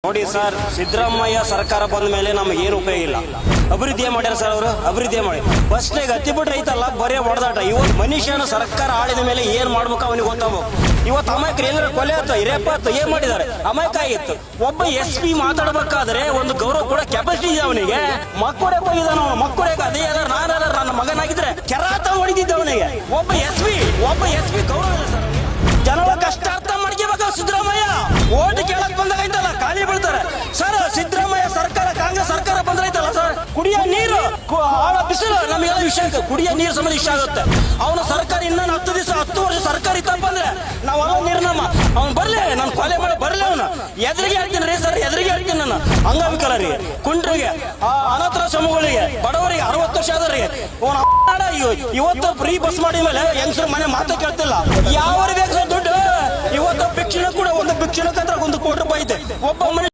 ನೋಡಿ ಸರ್, ಸಿದ್ದರಾಮಯ್ಯ ಸರ್ಕಾರ ಬಂದ ಮೇಲೆ ನಮಗೆ ಏನು ಉಪಯೋಗ ಇಲ್ಲ. ಅಭಿವೃದ್ಧಿ ಮಾಡ್ಯಾರ ಸರ್, ಅವರು ಅಭಿವೃದ್ಧಿ ಮಾಡಿ ಬಸ್ನಾಗ ಹತ್ತಿ ಬಿಟ್ರೆ ಐತಲ್ಲ ಬರೇ ಹೊಡೆದಾಟ. ಇವತ್ತು ಮನುಷ್ಯನ ಸರ್ಕಾರ ಆಳಿದ ಮೇಲೆ ಏನ್ ಮಾಡ್ಬೇಕು ಅವನಿಗೆ ಗೊತ್ತಾಗಬೇಕು. ಇವತ್ತು ಅಮಾಯಕರು ಎಲ್ಲರ ಕೊಲೆ ಆಯ್ತು, ರೇಪ್ ಆಯ್ತು, ಏನ್ ಮಾಡಿದ್ದಾರೆ? ಅಮಾಯಕ ಆಗಿತ್ತು. ಒಬ್ಬ SP ಮಾತಾಡ್ಬೇಕಾದ್ರೆ ಒಂದು ಗೌರವ ಕೂಡ ಕೆಪಾಸಿಟಿ ಇದೆ ಅವನಿಗೆ. ಮಕ್ಕಳೇ ಹೋಗಿದ್ದಾನ, ಮಕ್ಕಳೇ ಅದೇ ನಾನು ನನ್ನ ಮಗನಾಗಿದ್ರೆ ಕೆರಾತ ಹೊಡಿತಿದ್ದ ಅವನಿಗೆ. ಒಬ್ಬ SP ಗೌರವ ಇದೆ ಸರ್. ಜನರ ಕಷ್ಟ ಅರ್ಥ ಮಾಡ್ಕೋಬೇಕು. ಸಿದ್ದರಾಮಯ್ಯ ಓಟ್ ಕೇಳಕ್ ಬಂದಾಗ ಐತಲ್ಲ ಖಾಲಿ ಬೀಳ್ತಾರೆ ಸರ್. ಸಿದ್ದರಾಮಯ್ಯ ಸರ್ಕಾರ, ಕಾಂಗ್ರೆಸ್ ಸರ್ಕಾರ ಬಂದ್ರೈತಲ್ಲ ಸರ್, ಕುಡಿಯೋ ನೀರು ಬಿಸಿಲು ನಮಗೆಲ್ಲ ವಿಷಯ, ಕುಡಿಯೋ ನೀರು ಸಂಬಂಧ ಇಷ್ಟ ಆಗುತ್ತೆ. ಅವನ ಸರ್ಕಾರ ಇನ್ನೊಂದು 10 ದಿವಸ 10 ವರ್ಷ ಸರ್ಕಾರ ಇತ್ತಪ್ಪ ಅಂದ್ರೆ ನಾವೆಲ್ಲ ನೀರು ಅವ್ನು ಬರ್ಲಿ, ನಾನು ಕೊಲೆ ಮಾಡಿ ಬರ್ಲಿ. ಅವನು ಎದುರಿಗೆ ಹೇಳ್ತೀನಿ ರೀ ಸರ್, ಎದುರಿಗೆ ಹೇಳ್ತೀನಿ ನಾನು. ಅಂಗವಿಕಲರಿಗೆ, ಕುಂಡ್ರಿಗೆ, ಅನಾಥಾಶ್ರಮಗಳಿಗೆ, ಬಡವರಿಗೆ, 60 ವರ್ಷ ಆದವರಿಗೆ ಇವತ್ತು ಫ್ರೀ ಬಸ್ ಮಾಡಿದ ಮೇಲೆ ಹೆಂಗಸರು ಮನೆ ಮಾತು ಕೇಳ್ತಿಲ್ಲ. ಯಾವ ಬೇಕು ಸರ್ ದುಡ್ಡು? ಇವತ್ತು ಭಿಕ್ಷಣ ಕೂಡ, ಒಂದು ಭಿಕ್ಷಣಕ್ಕಂದ್ರೆ 1 ಕೋಟಿ ರೂಪಾಯಿ ಐತೆ. ಒಬ್ಬ ಮನೆ